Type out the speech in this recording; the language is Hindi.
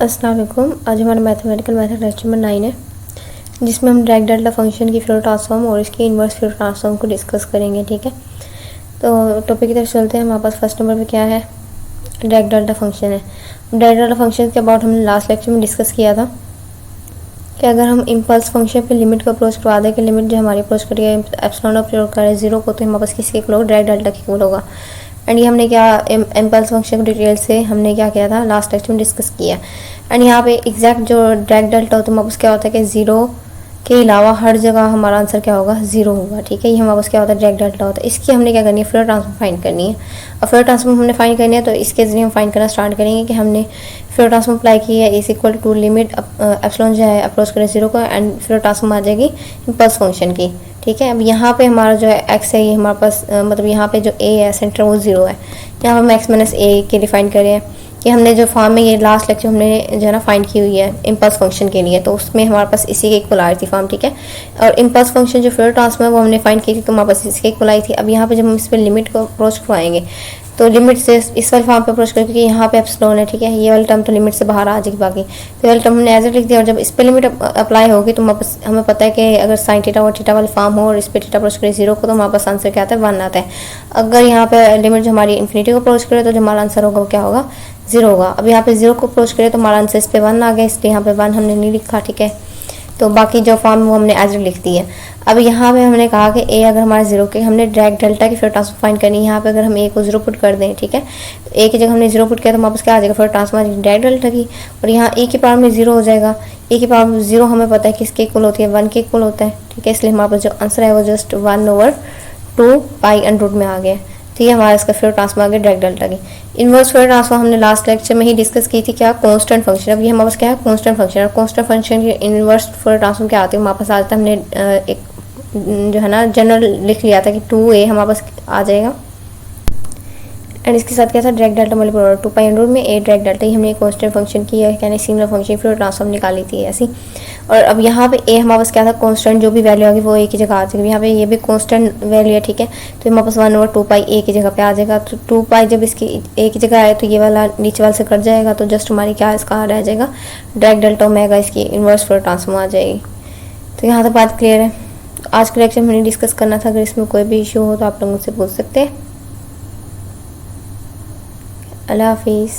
अस्सलाम वालेकुम। आज हमारा मैथमेटिकल मेथड लेक्चर नंबर 9 है, जिसमें हम डायरेक्ट डेल्टा फंक्शन की फ्यूरियर ट्रांसफॉर्म और इसकी इन्वर्स फ्यूरियर ट्रांसफॉर्म को डिस्कस करेंगे। ठीक है, तो टॉपिक की तरफ चलते हैं। हमारे पास फर्स्ट नंबर पे क्या है, डायरेक्ट डेल्टा फंक्शन है। डायरेक्ट डेल्टा फंक्शन के अबाउट हमने लास्ट लेक्चर में डिस्कस किया था कि अगर हम इम्पल्स फंक्शन पे लिमिट को अप्रोच करवा दें कि लिमिट जो हमारी अप्रोच करिए एप्सिलॉन अप्रोच करे 0 को, तो हमारे पास किसके इक्वल होगा, डायरेक्ट डेल्टा के इक्वल होगा। एंड ये हमने क्या इम्पल्स फंक्शन को डिटेल से हमने क्या किया था, लास्ट लेक्चर में डिस्कस किया। एंड यहाँ पे एग्जैक्ट जो डायरेक्ट डेल्टा होता है हमारे पास क्या होता है कि 0 के अलावा हर जगह हमारा आंसर क्या होगा, 0 होगा। ठीक है, ये हमारे पास क्या होता है, डायरेक्ट डेल्टा होता है। इसकी हमने क्या करनी है, फ्यूरियर ट्रांसफॉर्म फाइंड करनी है। और फ्यूरियर ट्रांसफॉर्म हमने फाइंड करनी है, तो इसके जरिए हम फाइंड करना स्टार्ट करेंगे कि हमने फ्यूरियर ट्रांसफॉर्म अप्लाई की है is equal to limit epsilon जो है अप्रोच करें 0 को, एंड फ्यूरियर ट्रांसफॉर्म आ जाएगी इम्पल्स फंक्शन की। ठीक है, अब यहाँ पे हमारा जो है एक्स है, ये हमारे पास मतलब यहाँ पे जो ए है सेंटर वो 0 है। यहाँ पर हम एक्स माइनस ए के डिफाइन करें कि हमने जो फॉर्म में ये लास्ट लेक्चर हमने जो है ना फाइंड की हुई है इम्पल्स फंक्शन के लिए, तो उसमें हमारे पास इसी के इक्वल आई थी फॉर्म। ठीक है, और इम्पल्स फंक्शन जो फ्यूरियर ट्रांसफॉर्म है वो हमने फाइंड की थी, तो हमारे पास इसके इक्वल आई थी। अब यहाँ पे जब हम इस पर लिमिट को अप्रोच करवाएंगे तो लिमिट से इस वाले फॉर्म पे अप्रोच करें, क्योंकि यहाँ पे एप्सिलॉन है। ठीक है, ये वाली टर्म तो लिमिट से बाहर आ जाएगी बाकी, तो ये वाली टर्म हमने एज इट लिख दिया। और जब इस पे लिमिट अप्लाई होगी तो हमें पता है कि अगर साइन थीटा और थीटा वाला फॉर्म हो और इस पे थीटा अप्रोच करे 0 को, तो हमारे पास आंसर क्या आता है, 1 आता है। अगर यहाँ पे लिमिट जो हमारी इन्फिनिटी को अप्रोच करे तो जो हमारा आंसर होगा वो क्या होगा, 0 होगा। अब यहाँ पे 0 को अप्रोच करे तो हमारा आंसर इस पे 1 आ गया, इसलिए यहाँ पे 1 हमने नहीं लिखा। ठीक है, तो बाकी जो फॉर्म वो हमने एज लिख दी है। अब यहाँ पे हमने कहा कि ए अगर हमारा 0 के, हमने डायरेक्ट डेल्टा की फ्यूरियर ट्रांसफॉर्म फाइंड करनी है। यहाँ पे अगर हम ए को 0 पुट कर दें, ठीक है, ए की जगह हमने 0 पुट किया तो हमारे पास क्या आ जाएगा, फ्यूरियर ट्रांसफॉर्म डायरेक्ट डेल्टा की। और यहाँ ए की पावर में 0 हो जाएगा। ए की पावर में 0 हमें पता है किसके इक्वल होती है, 1 के इक्वल होता है। ठीक है, इसलिए हमारे पास जो आंसर है वो जस्ट 1/2 पाई अंडर रूट में आ गया। तो ये हमारा इसका फ्यूरियर ट्रांसफॉर्म आ गया डायरेक्ट डेल्टा की। इनवर्स फ्यूरियर ट्रांसफॉर्म हमने लास्ट लेक्चर में ही डिस्कस की थी, क्या, कांस्टेंट फंक्शन। अब ये हमारे पास क्या है, कांस्टेंट फंक्शन। और कांस्टेंट फंक्शन की इनवर्स फ्यूरियर ट्रांसफॉर्म क्या आती है हमारे पास, आज तक हमने एक जो है ना जनरल लिख लिया था कि 2a हमारे पास आ जाएगा। एंड इसके साथ क्या था, direct delta multiply 2 pi under root में a डायरेक्ट डेल्टा, ही हमने कांस्टेंट फंक्शन की है, यानी सिमिलर फंक्शन फ्यूरियर ट्रांसफॉर्म निकाली थी ऐसी। और अब यहाँ पे a हमारे पास क्या था, कांस्टेंट, जो भी वैल्यू होगी वो a की जगह आ जाएगी। यहाँ पे ये भी कांस्टेंट वैल्यू है। ठीक है, तो हमारे पास 1/2 पाई a की जगह पे आ जाएगा। तो 2 पाई जब इसकी a की जगह आए तो ये वाला नीचे वाले से कट जाएगा, तो जस्ट हमारी क्या इसका रह जाएगा, डायरेक्ट डेल्टा ओमेगा इसकी इन्वर्स फ्यूरियर ट्रांसफॉर्म आ जाएगी। तो यहाँ तक बात क्लियर है। आज के लेक्चर में मैंने डिस्कस करना था, अगर इसमें कोई भी इशू हो तो आप लोग मुझसे पूछ सकते हैं। अल्लाह हाफिज़।